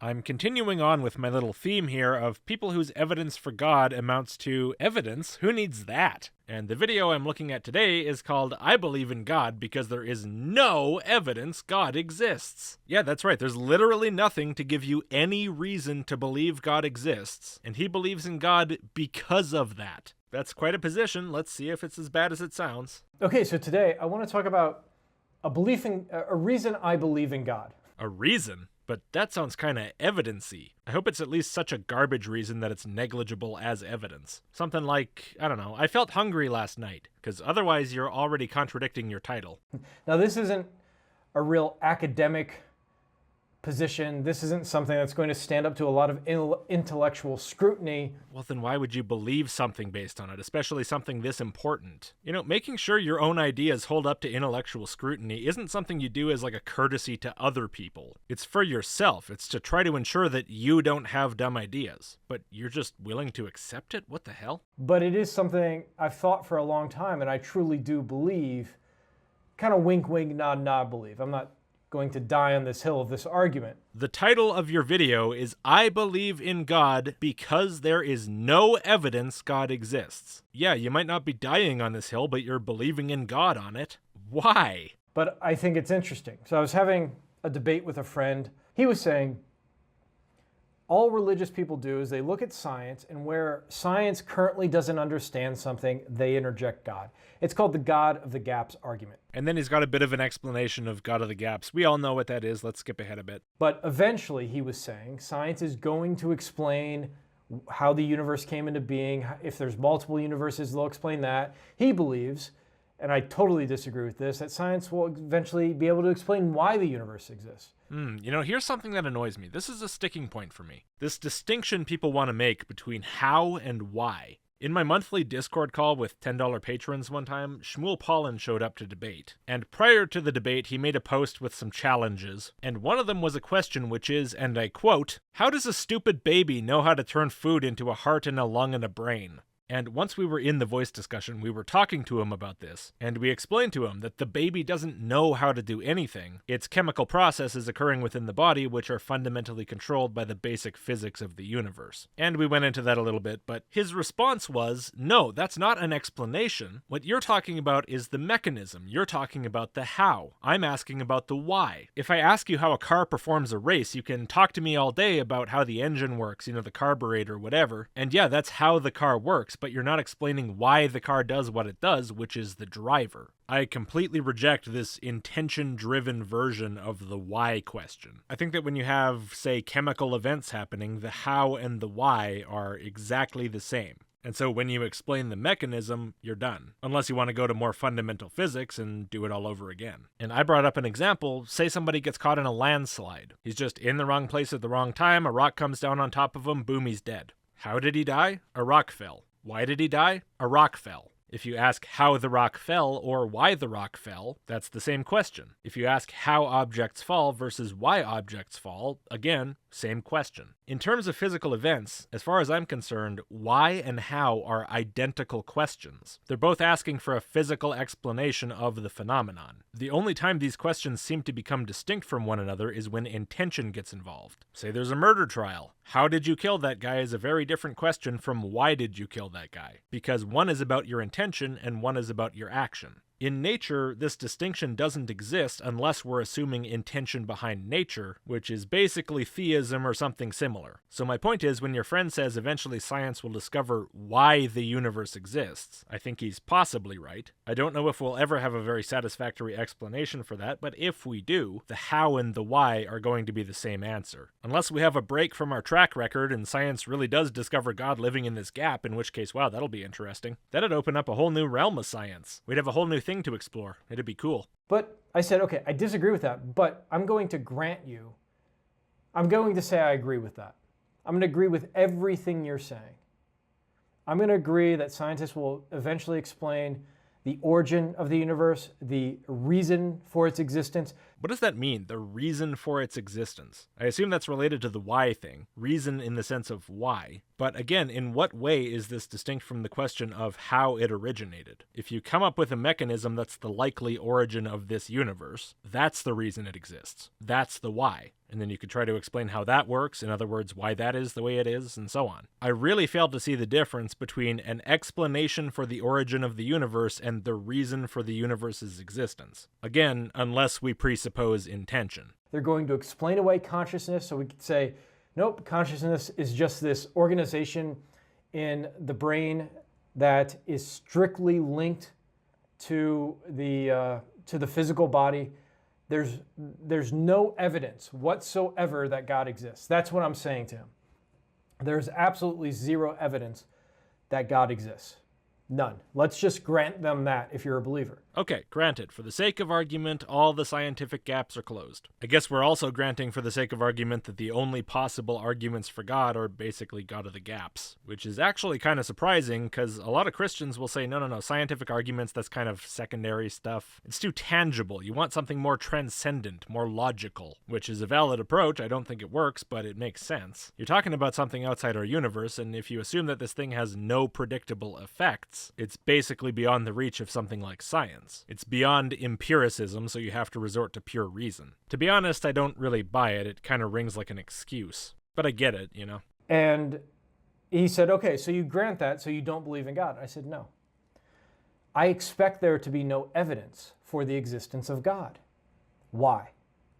I'm continuing on with my little theme here of people whose evidence for God amounts to evidence. Who needs that? And the video I'm looking at today is called I Believe in God Because There Is No Evidence God Exists. Yeah, that's right. There's literally nothing to give you any reason to believe God exists, and he believes in God because of that. That's quite a position. Let's see if it's as bad as it sounds. Okay, so today I want to talk about a reason I believe in God. A reason? But that sounds kinda evidence-y. I hope it's at least such a garbage reason that it's negligible as evidence. Something like, I don't know, I felt hungry last night, because otherwise you're already contradicting your title. Now this isn't a real academic position. This isn't something that's going to stand up to a lot of intellectual scrutiny. Well, then why would you believe something based on it, especially something this important? You know, making sure your own ideas hold up to intellectual scrutiny isn't something you do as like a courtesy to other people. It's for yourself. It's to try to ensure that you don't have dumb ideas. But you're just willing to accept it? What the hell? But it is something I've thought for a long time, and I truly do believe, kind of wink, wink, nod, nod believe. I'm not going to die on this hill of this argument. The title of your video is I Believe in God Because There Is No Evidence God Exists. Yeah, you might not be dying on this hill, but you're believing in God on it. Why? But I think it's interesting. So I was having a debate with a friend. He was saying, all religious people do is they look at science, and where science currently doesn't understand something, they interject God. It's called the God of the gaps argument. And then he's got a bit of an explanation of God of the gaps. We all know what that is. Let's skip ahead a bit. But eventually, he was saying, science is going to explain how the universe came into being. If there's multiple universes, they'll explain that. He believes, and I totally disagree with this, that science will eventually be able to explain why the universe exists. You know, here's something that annoys me. This is a sticking point for me. This distinction people want to make between how and why. In my monthly Discord call with $10 patrons one time, Shmuel Paulin showed up to debate. And prior to the debate, he made a post with some challenges. And one of them was a question which is, and I quote, "How does a stupid baby know how to turn food into a heart and a lung and a brain?" And once we were in the voice discussion, we were talking to him about this, and we explained to him that the baby doesn't know how to do anything. It's chemical processes occurring within the body which are fundamentally controlled by the basic physics of the universe. And we went into that a little bit, but his response was, no, that's not an explanation. What you're talking about is the mechanism. You're talking about the how. I'm asking about the why. If I ask you how a car performs a race, you can talk to me all day about how the engine works, the carburetor, whatever. And yeah, that's how the car works, but you're not explaining why the car does what it does, which is the driver. I completely reject this intention-driven version of the why question. I think that when you have, say, chemical events happening, the how and the why are exactly the same. And so when you explain the mechanism, you're done. Unless you want to go to more fundamental physics and do it all over again. And I brought up an example. Say somebody gets caught in a landslide. He's just in the wrong place at the wrong time, a rock comes down on top of him, boom, he's dead. How did he die? A rock fell. Why did he die? A rock fell. If you ask how the rock fell or why the rock fell, that's the same question. If you ask how objects fall versus why objects fall, again, same question. In terms of physical events, as far as I'm concerned, why and how are identical questions. They're both asking for a physical explanation of the phenomenon. The only time these questions seem to become distinct from one another is when intention gets involved. Say there's a murder trial. How did you kill that guy is a very different question from why did you kill that guy? Because one is about your intention and one is about your action. In nature, this distinction doesn't exist unless we're assuming intention behind nature, which is basically theism or something similar. So my point is, when your friend says eventually science will discover why the universe exists, I think he's possibly right. I don't know if we'll ever have a very satisfactory explanation for that, but if we do, the how and the why are going to be the same answer. Unless we have a break from our track record and science really does discover God living in this gap, in which case, wow, that'll be interesting. That'd open up a whole new realm of science. We'd have a whole new thing to explore. It'd be cool. But I said, okay, I disagree with that, but I'm going to grant you, I'm going to say I agree with that. I'm going to agree with everything you're saying. I'm going to agree that scientists will eventually explain the origin of the universe, the reason for its existence, What does that mean, the reason for its existence? I assume that's related to the why thing, reason in the sense of why. But again, in what way is this distinct from the question of how it originated? If you come up with a mechanism that's the likely origin of this universe, that's the reason it exists. That's the why. And then you could try to explain how that works, in other words, why that is the way it is, and so on. I really failed to see the difference between an explanation for the origin of the universe and the reason for the universe's existence. Again, unless we presuppose intention. They're going to explain away consciousness, so we could say, nope, consciousness is just this organization in the brain that is strictly linked to the physical body. There's no evidence whatsoever that God exists. That's what I'm saying to him. There's absolutely zero evidence that God exists. None. Let's just grant them that if you're a believer. Okay, granted. For the sake of argument, all the scientific gaps are closed. I guess we're also granting for the sake of argument that the only possible arguments for God are basically God of the gaps, which is actually kind of surprising because a lot of Christians will say, no, scientific arguments, that's kind of secondary stuff. It's too tangible. You want something more transcendent, more logical, which is a valid approach. I don't think it works, but it makes sense. You're talking about something outside our universe, and if you assume that this thing has no predictable effects, it's basically beyond the reach of something like science. It's beyond empiricism, so you have to resort to pure reason. To be honest, I don't really buy it. It kind of rings like an excuse. But I get it, you know. And he said, okay, so you grant that, so you don't believe in God. I said, no. I expect there to be no evidence for the existence of God. Why?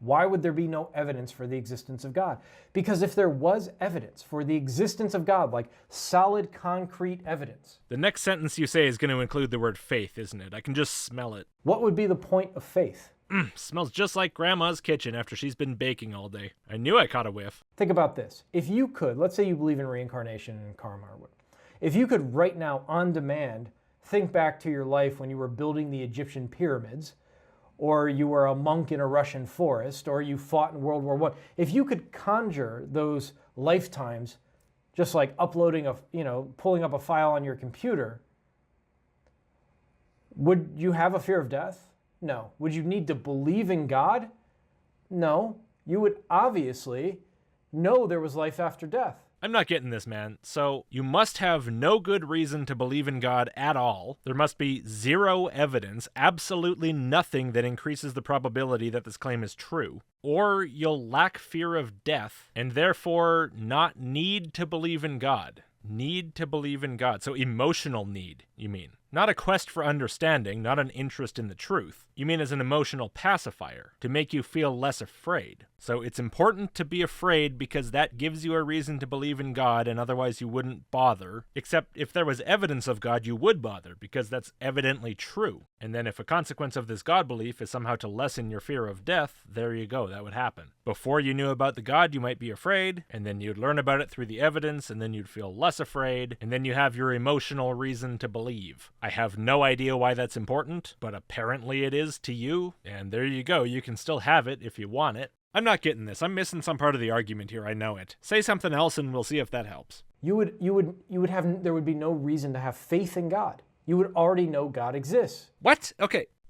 Why would there be no evidence for the existence of God? Because if there was evidence for the existence of God, like solid, concrete evidence. The next sentence you say is going to include the word faith, isn't it? I can just smell it. What would be the point of faith? Smells just like Grandma's kitchen after she's been baking all day. I knew I caught a whiff. Think about this. If you could, let's say you believe in reincarnation and karma or what. If you could right now, on demand, think back to your life when you were building the Egyptian pyramids, or you were a monk in a Russian forest, or you fought in World War I. If you could conjure those lifetimes, just like uploading pulling up a file on your computer, would you have a fear of death? No. Would you need to believe in God? No. You would obviously know there was life after death. I'm not getting this, man. So, you must have no good reason to believe in God at all. There must be zero evidence, absolutely nothing that increases the probability that this claim is true. Or you'll lack fear of death, and therefore not need to believe in God. Need to believe in God. So emotional need, you mean. Not a quest for understanding, not an interest in the truth. You mean as an emotional pacifier, to make you feel less afraid. So it's important to be afraid because that gives you a reason to believe in God, and otherwise you wouldn't bother. Except if there was evidence of God, you would bother, because that's evidently true. And then if a consequence of this God belief is somehow to lessen your fear of death, there you go, that would happen. Before you knew about the God, you might be afraid, and then you'd learn about it through the evidence, and then you'd feel less afraid, and then you have your emotional reason to believe. I have no idea why that's important, but apparently it is to you, and there you go, you can still have it if you want it. I'm not getting this. I'm missing some part of the argument here, I know it. Say something else and we'll see if that helps. There would be no reason to have faith in God. You would already know God exists. What?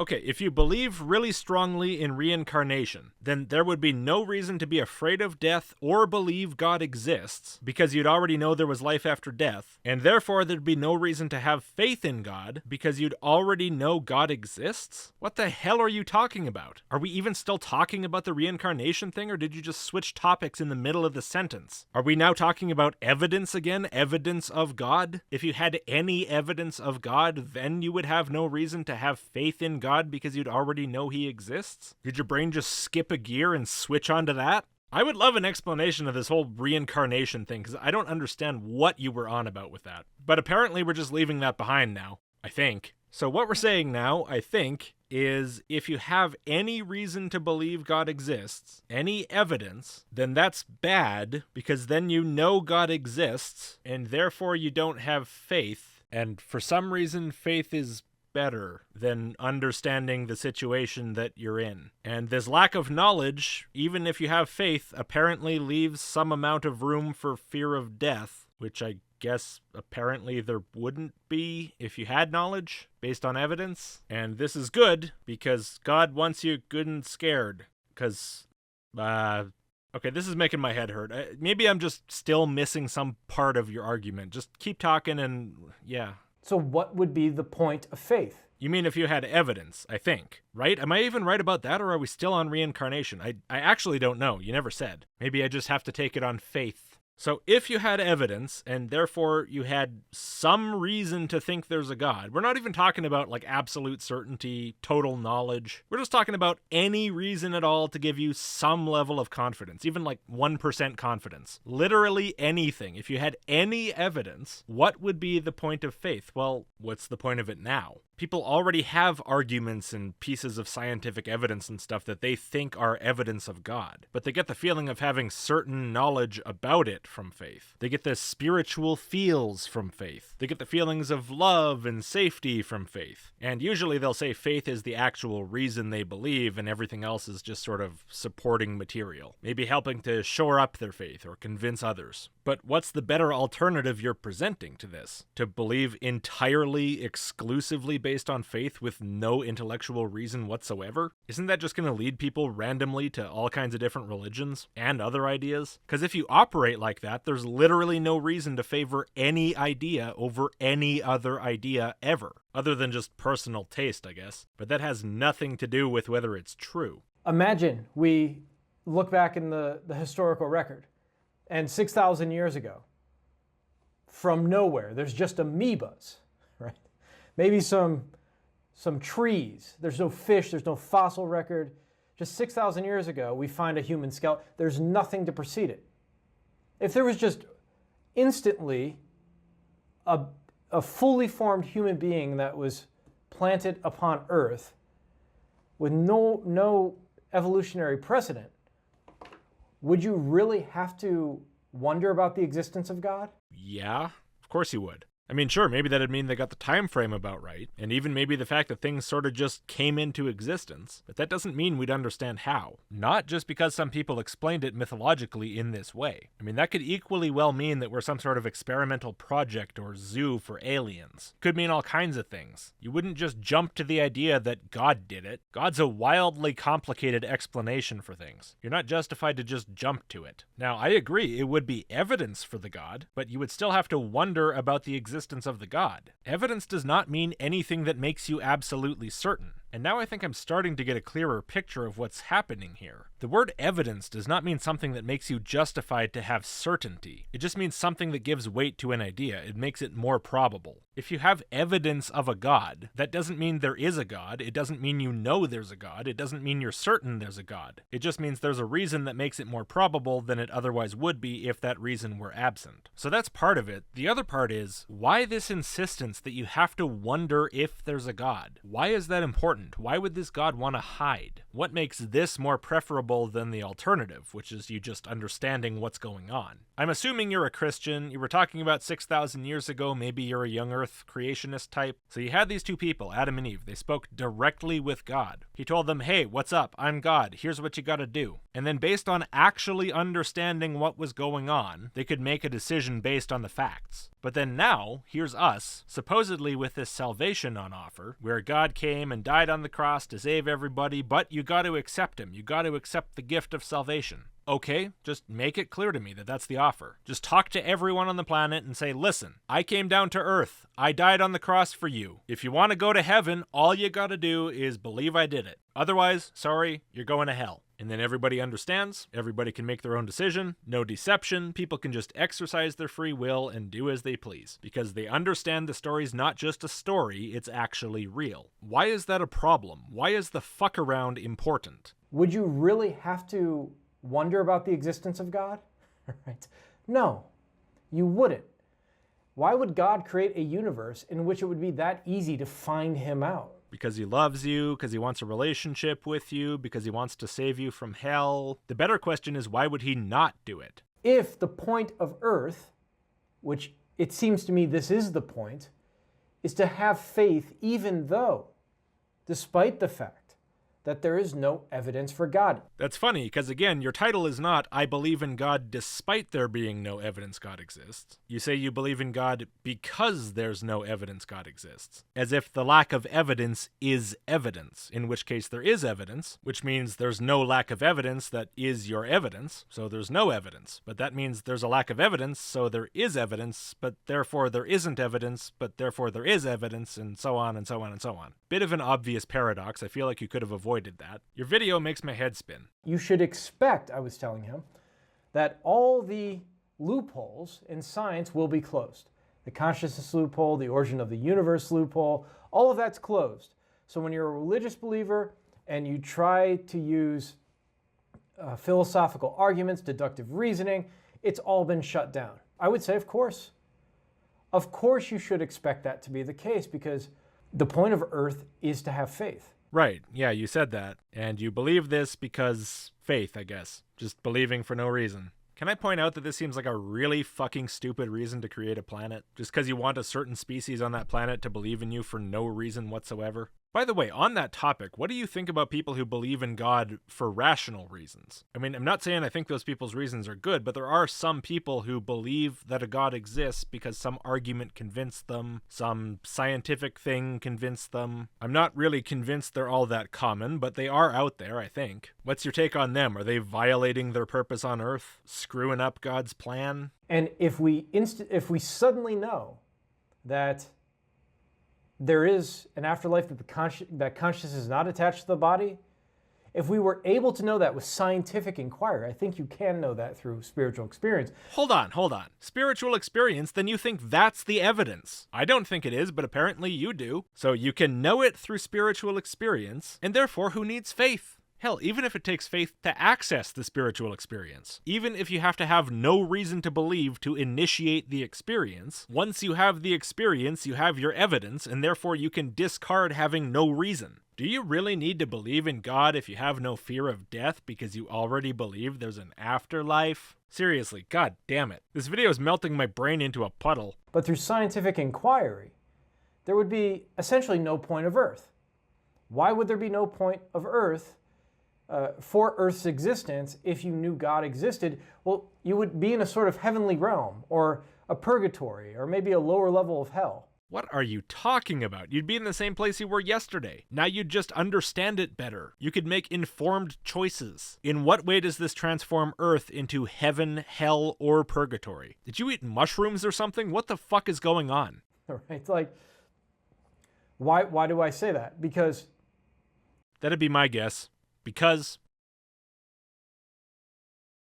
Okay, if you believe really strongly in reincarnation, then there would be no reason to be afraid of death or believe God exists, because you'd already know there was life after death, and therefore there'd be no reason to have faith in God, because you'd already know God exists? What the hell are you talking about? Are we even still talking about the reincarnation thing, or did you just switch topics in the middle of the sentence? Are we now talking about evidence again? Evidence of God? If you had any evidence of God, then you would have no reason to have faith in God because you'd already know he exists? Did your brain just skip a gear and switch onto that? I would love an explanation of this whole reincarnation thing, because I don't understand what you were on about with that. But apparently we're just leaving that behind now, I think. So what we're saying now, I think, is if you have any reason to believe God exists, any evidence, then that's bad, because then you know God exists, and therefore you don't have faith, and for some reason faith is better than understanding the situation that you're in. And this lack of knowledge, even if you have faith, apparently leaves some amount of room for fear of death, which I guess apparently there wouldn't be if you had knowledge based on evidence. And this is good because God wants you good and scared. because, okay, this is making my head hurt. Maybe I'm just still missing some part of your argument. Just keep talking and, yeah. So what would be the point of faith? You mean if you had evidence, I think, right? Am I even right about that, or are we still on reincarnation? I actually don't know. You never said. Maybe I just have to take it on faith. So if you had evidence, and therefore you had some reason to think there's a God, we're not even talking about like absolute certainty, total knowledge. We're just talking about any reason at all to give you some level of confidence, even like 1% confidence. Literally anything. If you had any evidence, what would be the point of faith? Well, what's the point of it now? People already have arguments and pieces of scientific evidence and stuff that they think are evidence of God, but they get the feeling of having certain knowledge about it from faith. They get the spiritual feels from faith. They get the feelings of love and safety from faith. And usually they'll say faith is the actual reason they believe and everything else is just sort of supporting material, maybe helping to shore up their faith or convince others. But what's the better alternative you're presenting to this? To believe entirely, exclusively based on faith with no intellectual reason whatsoever? Isn't that just going to lead people randomly to all kinds of different religions and other ideas? Because if you operate like that, there's literally no reason to favor any idea over any other idea ever, other than just personal taste, I guess. But that has nothing to do with whether it's true. Imagine we look back in the historical record, and 6,000 years ago, from nowhere, there's just amoebas, right? Maybe some trees. There's no fish, there's no fossil record. Just 6,000 years ago, we find a human skeleton. There's nothing to precede it. If there was just instantly a fully formed human being that was planted upon Earth with no evolutionary precedent, would you really have to wonder about the existence of God? Yeah, of course you would. I mean, sure, maybe that'd mean they got the time frame about right, and even maybe the fact that things sort of just came into existence, but that doesn't mean we'd understand how. Not just because some people explained it mythologically in this way. I mean, that could equally well mean that we're some sort of experimental project or zoo for aliens. Could mean all kinds of things. You wouldn't just jump to the idea that God did it. God's a wildly complicated explanation for things. You're not justified to just jump to it. Now, I agree, it would be evidence for the God, but you would still have to wonder about the existence of the God. Evidence does not mean anything that makes you absolutely certain. And now I think I'm starting to get a clearer picture of what's happening here. The word evidence does not mean something that makes you justified to have certainty. It just means something that gives weight to an idea. It makes it more probable. If you have evidence of a God, that doesn't mean there is a God. It doesn't mean you know there's a God. It doesn't mean you're certain there's a God. It just means there's a reason that makes it more probable than it otherwise would be if that reason were absent. So that's part of it. The other part is, why this insistence that you have to wonder if there's a God? Why is that important? Why would this God want to hide? What makes this more preferable than the alternative, which is you just understanding what's going on? I'm assuming you're a Christian. You were talking about 6,000 years ago. Maybe you're a young earth creationist type. So you had these two people, Adam and Eve. They spoke directly with God. He told them, hey, what's up? I'm God. Here's what you got to do. And then based on actually understanding what was going on, they could make a decision based on the facts. But then now, here's us, supposedly with this salvation on offer, where God came and died on the cross to save everybody, but you got to accept him. You got to accept the gift of salvation. Okay, just make it clear to me that that's the offer. Just talk to everyone on the planet and say, listen, I came down to earth. I died on the cross for you. If you want to go to heaven, all you got to do is believe I did it. Otherwise, sorry, you're going to hell. And then everybody understands, everybody can make their own decision, no deception, people can just exercise their free will and do as they please, because they understand the story's not just a story, it's actually real. Why is that a problem? Why is the fuck around important? Would you really have to wonder about the existence of God? Right? No, you wouldn't. Why would God create a universe in which it would be that easy to find him out? Because he loves you, because he wants a relationship with you, because he wants to save you from hell. The better question is, why would he not do it? If the point of Earth, which it seems to me this is the point, is to have faith even though, despite the fact that there is no evidence for God. That's funny, because again, your title is not, I believe in God despite there being no evidence God exists. You say you believe in God because there's no evidence God exists. As if the lack of evidence is evidence, in which case there is evidence, which means there's no lack of evidence that is your evidence, so there's no evidence. But that means there's a lack of evidence, so there is evidence, but therefore there isn't evidence, but therefore there is evidence, and so on and so on and so on. Bit of an obvious paradox. I feel like you could have avoided that. Your video makes my head spin. You should expect, I was telling him, that all the loopholes in science will be closed. The consciousness loophole, the origin of the universe loophole, all of that's closed. So when you're a religious believer and you try to use philosophical arguments, deductive reasoning, it's all been shut down. I would say, of course. Of course you should expect that to be the case, because the point of Earth is to have faith. Right, yeah, you said that. And you believe this because faith, I guess. Just believing for no reason. Can I point out that this seems like a really fucking stupid reason to create a planet? Just because you want a certain species on that planet to believe in you for no reason whatsoever? By the way, on that topic, what do you think about people who believe in God for rational reasons? I mean, I'm not saying I think those people's reasons are good, but there are some people who believe that a God exists because some argument convinced them, some scientific thing convinced them. I'm not really convinced they're all that common, but they are out there, I think. What's your take on them? Are they violating their purpose on Earth? Screwing up God's plan? And if we suddenly know that there is an afterlife, that consciousness is not attached to the body, if we were able to know that with scientific inquiry, I think you can know that through spiritual experience. Hold on. Spiritual experience, then you think that's the evidence. I don't think it is, but apparently you do. So you can know it through spiritual experience, and therefore who needs faith? Hell, even if it takes faith to access the spiritual experience, even if you have to have no reason to believe to initiate the experience, once you have the experience, you have your evidence, and therefore you can discard having no reason. Do you really need to believe in God if you have no fear of death because you already believe there's an afterlife? Seriously, god damn it. This video is melting my brain into a puddle. But through scientific inquiry, there would be essentially no point of Earth. Why would there be no point of Earth for Earth's existence if you knew God existed? Well, you would be in a sort of heavenly realm, or a purgatory, or maybe a lower level of hell. What are you talking about? You'd be in the same place you were yesterday. Now you'd just understand it better. You could make informed choices. In what way does this transform Earth into heaven, hell, or purgatory? Did you eat mushrooms or something? What the fuck is going on? Right? Like, why do I say that? Because that'd be my guess. Because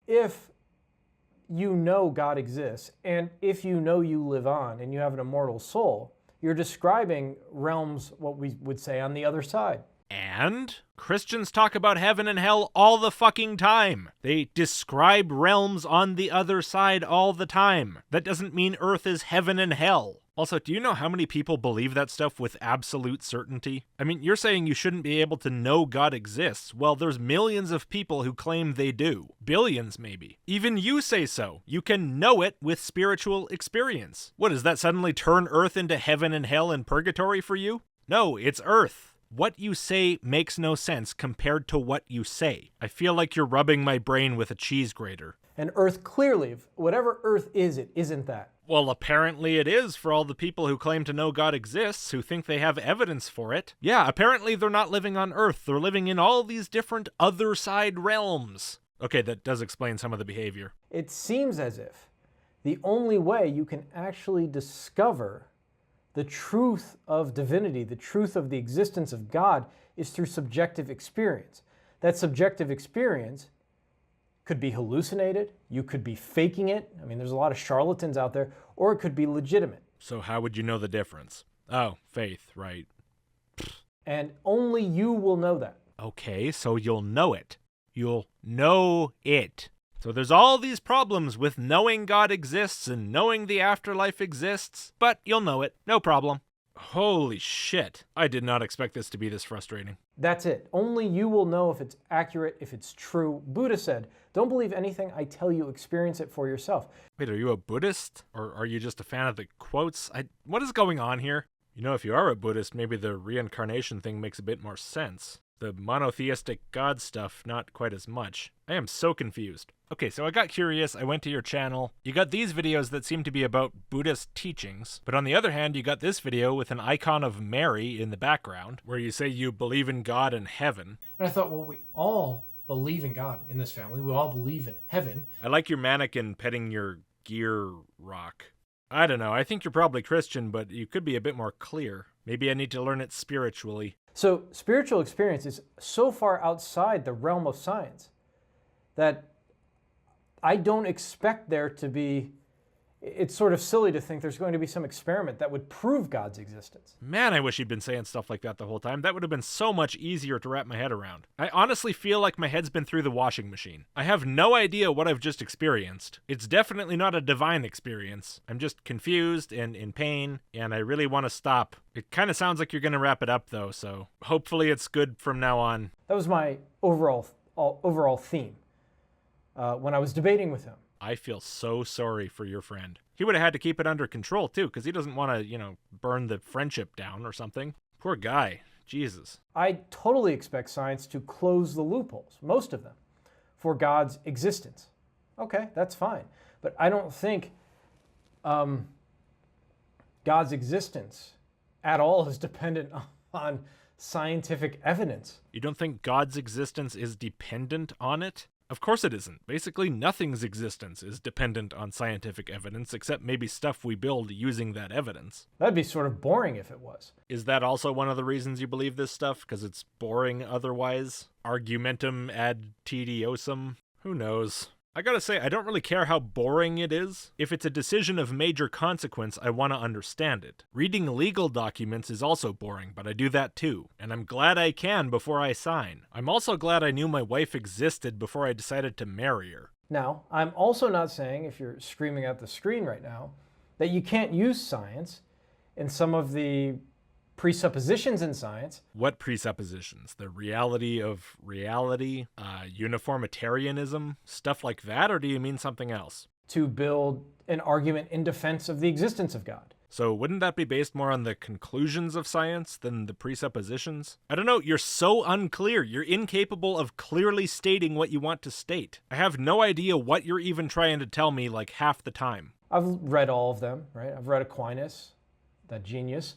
if you know God exists, and if you know you live on, and you have an immortal soul, you're describing realms, what we would say, on the other side. And Christians talk about heaven and hell all the fucking time. They describe realms on the other side all the time. That doesn't mean Earth is heaven and hell. Also, do you know how many people believe that stuff with absolute certainty? I mean, you're saying you shouldn't be able to know God exists. Well, there's millions of people who claim they do. Billions, maybe. Even you say so. You can know it with spiritual experience. What, does that suddenly turn Earth into heaven and hell and purgatory for you? No, it's Earth. What you say makes no sense compared to what you say. I feel like you're rubbing my brain with a cheese grater. And Earth clearly, whatever Earth is, it isn't that. Well, apparently it is for all the people who claim to know God exists, who think they have evidence for it. Yeah, apparently they're not living on Earth. They're living in all these different other side realms. Okay, that does explain some of the behavior. It seems as if the only way you can actually discover the truth of divinity, the truth of the existence of God, is through subjective experience. That subjective experience could be hallucinated, you could be faking it. I mean, there's a lot of charlatans out there, or it could be legitimate. So how would you know the difference? Oh, faith, right. And only you will know that. Okay, so you'll know it. You'll know it. So there's all these problems with knowing God exists and knowing the afterlife exists, but you'll know it, no problem. Holy shit. I did not expect this to be this frustrating. That's it. Only you will know if it's accurate, if it's true. Buddha said, don't believe anything I tell you, experience it for yourself. Wait, are you a Buddhist? Or are you just a fan of the quotes? What is going on here? You know, if you are a Buddhist, maybe the reincarnation thing makes a bit more sense. The monotheistic God stuff, not quite as much. I am so confused. Okay, so I got curious, I went to your channel. You got these videos that seem to be about Buddhist teachings, but on the other hand, you got this video with an icon of Mary in the background, where you say you believe in God and heaven. And I thought, well, we all believe in God in this family. We all believe in heaven. I like your mannequin petting your gear rock. I don't know, I think you're probably Christian, but you could be a bit more clear. Maybe I need to learn it spiritually. So spiritual experience is so far outside the realm of science that I don't expect there to be, it's sort of silly to think there's going to be some experiment that would prove God's existence. Man, I wish you'd been saying stuff like that the whole time. That would have been so much easier to wrap my head around. I honestly feel like my head's been through the washing machine. I have no idea what I've just experienced. It's definitely not a divine experience. I'm just confused and in pain, and I really want to stop. It kind of sounds like you're going to wrap it up, though, so hopefully it's good from now on. That was my overall theme when I was debating with him. I feel so sorry for your friend. He would have had to keep it under control, too, because he doesn't want to, burn the friendship down or something. Poor guy. Jesus. I totally expect science to close the loopholes, most of them, for God's existence. Okay, that's fine. But I don't think God's existence at all is dependent on scientific evidence. You don't think God's existence is dependent on it? Of course it isn't. Basically, nothing's existence is dependent on scientific evidence, except maybe stuff we build using that evidence. That'd be sort of boring if it was. Is that also one of the reasons you believe this stuff? Because it's boring otherwise? Argumentum ad tediosum? Who knows? I gotta say, I don't really care how boring it is. If it's a decision of major consequence, I want to understand it. Reading legal documents is also boring, but I do that too. And I'm glad I can before I sign. I'm also glad I knew my wife existed before I decided to marry her. Now, I'm also not saying, if you're screaming at the screen right now, that you can't use science in some of the presuppositions in science. What presuppositions? The reality of reality? Uniformitarianism? Stuff like that? Or do you mean something else? To build an argument in defense of the existence of God. So wouldn't that be based more on the conclusions of science than the presuppositions? I don't know, you're so unclear. You're incapable of clearly stating what you want to state. I have no idea what you're even trying to tell me like half the time. I've read all of them, right? I've read Aquinas, that genius.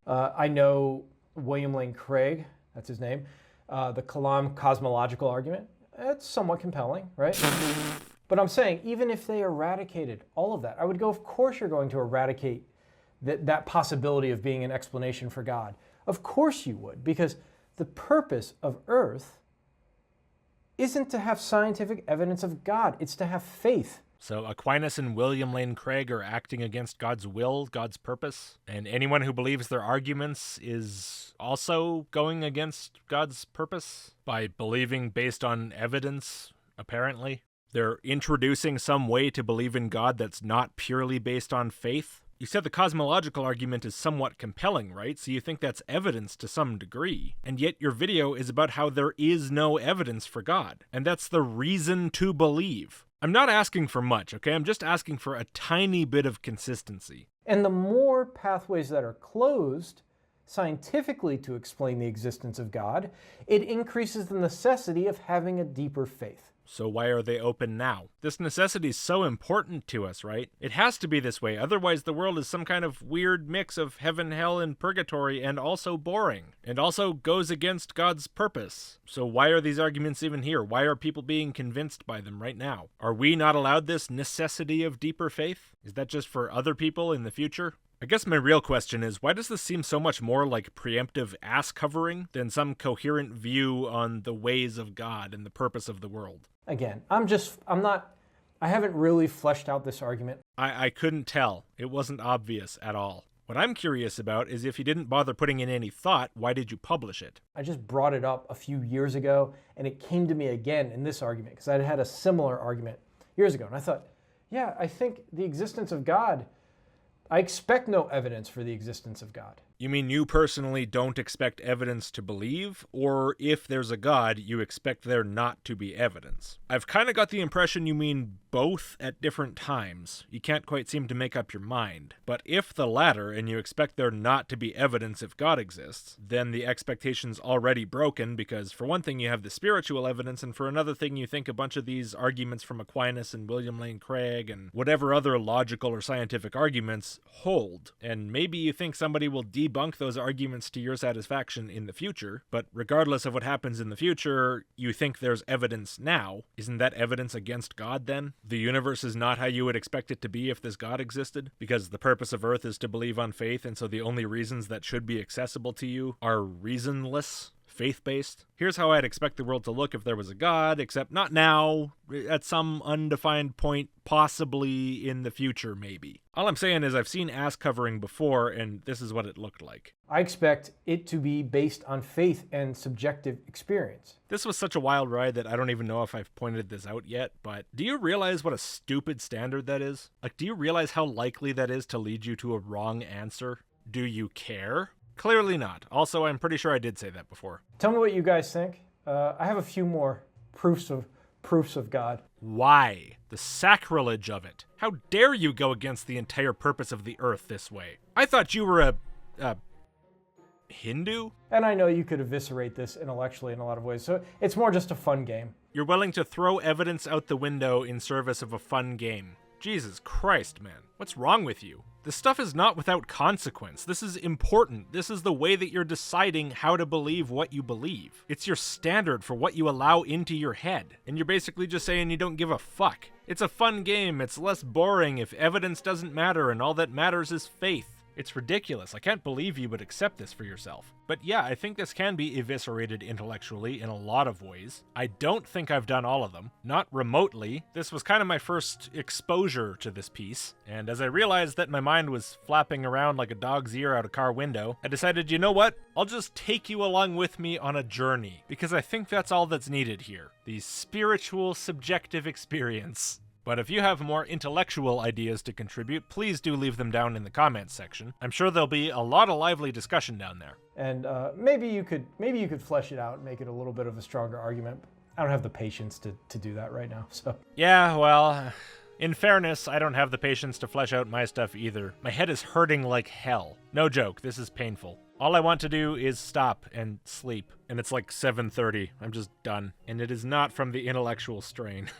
I know William Lane Craig, that's his name, the Kalam cosmological argument. It's somewhat compelling, right? But I'm saying, even if they eradicated all of that, I would go, of course you're going to eradicate that possibility of being an explanation for God. Of course you would, because the purpose of Earth isn't to have scientific evidence of God, it's to have faith. So Aquinas and William Lane Craig are acting against God's will, God's purpose, and anyone who believes their arguments is also going against God's purpose by believing based on evidence, apparently. They're introducing some way to believe in God that's not purely based on faith. You said the cosmological argument is somewhat compelling, right? So you think that's evidence to some degree. And yet your video is about how there is no evidence for God. And that's the reason to believe. I'm not asking for much, okay? I'm just asking for a tiny bit of consistency. And the more pathways that are closed scientifically to explain the existence of God, it increases the necessity of having a deeper faith. So why are they open now? This necessity is so important to us, right? It has to be this way, otherwise the world is some kind of weird mix of heaven, hell, and purgatory, and also boring, and also goes against God's purpose. So why are these arguments even here? Why are people being convinced by them right now? Are we not allowed this necessity of deeper faith? Is that just for other people in the future? I guess my real question is, why does this seem so much more like preemptive ass covering than some coherent view on the ways of God and the purpose of the world? Again, I haven't really fleshed out this argument. I couldn't tell. It wasn't obvious at all. What I'm curious about is if you didn't bother putting in any thought, why did you publish it? I just brought it up a few years ago, and it came to me again in this argument, because I had a similar argument years ago. And I thought, yeah, I think the existence of God, I expect no evidence for the existence of God. You mean you personally don't expect evidence to believe, or if there's a God, you expect there not to be evidence? I've kind of got the impression you mean both at different times. You can't quite seem to make up your mind. But if the latter, and you expect there not to be evidence if God exists, then the expectation's already broken, because for one thing you have the spiritual evidence, and for another thing you think a bunch of these arguments from Aquinas and William Lane Craig and whatever other logical or scientific arguments hold. And maybe you think somebody will debunk those arguments to your satisfaction in the future, but regardless of what happens in the future, you think there's evidence now. Isn't that evidence against God then? The universe is not how you would expect it to be if this God existed, because the purpose of Earth is to believe on faith, and so the only reasons that should be accessible to you are reasonless, faith-based. Here's how I'd expect the world to look if there was a God, except not now, at some undefined point, possibly in the future, maybe. All I'm saying is I've seen ass covering before, and this is what it looked like. I expect it to be based on faith and subjective experience. This was such a wild ride that I don't even know if I've pointed this out yet, but do you realize what a stupid standard that is? Like, do you realize how likely that is to lead you to a wrong answer? Do you care? Clearly not. Also, I'm pretty sure I did say that before. Tell me what you guys think. I have a few more proofs of God. Why? The sacrilege of it. How dare you go against the entire purpose of the earth this way? I thought you were a Hindu? And I know you could eviscerate this intellectually in a lot of ways, so it's more just a fun game. You're willing to throw evidence out the window in service of a fun game. Jesus Christ, man. What's wrong with you? This stuff is not without consequence. This is important. This is the way that you're deciding how to believe what you believe. It's your standard for what you allow into your head. And you're basically just saying you don't give a fuck. It's a fun game. It's less boring if evidence doesn't matter and all that matters is faith. It's ridiculous. I can't believe you would accept this for yourself. But yeah, I think this can be eviscerated intellectually in a lot of ways. I don't think I've done all of them. Not remotely. This was kind of my first exposure to this piece. And as I realized that my mind was flapping around like a dog's ear out a car window, I decided, you know what? I'll just take you along with me on a journey. Because I think that's all that's needed here. The spiritual subjective experience. But if you have more intellectual ideas to contribute, please do leave them down in the comments section. I'm sure there'll be a lot of lively discussion down there. And maybe you could flesh it out and make it a little bit of a stronger argument. I don't have the patience to do that right now, so. Yeah, well, in fairness, I don't have the patience to flesh out my stuff either. My head is hurting like hell. No joke, this is painful. All I want to do is stop and sleep, and it's like 7:30. I'm just done. And it is not from the intellectual strain.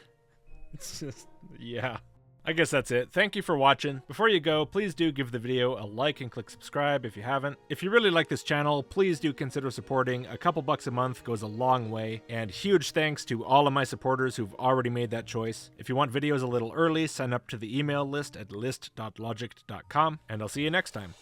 It's just, yeah. I guess that's it. Thank you for watching. Before you go, please do give the video a like and click subscribe if you haven't. If you really like this channel, please do consider supporting. A couple bucks a month goes a long way. And huge thanks to all of my supporters who've already made that choice. If you want videos a little early, sign up to the email list at list.logicked.com, and I'll see you next time.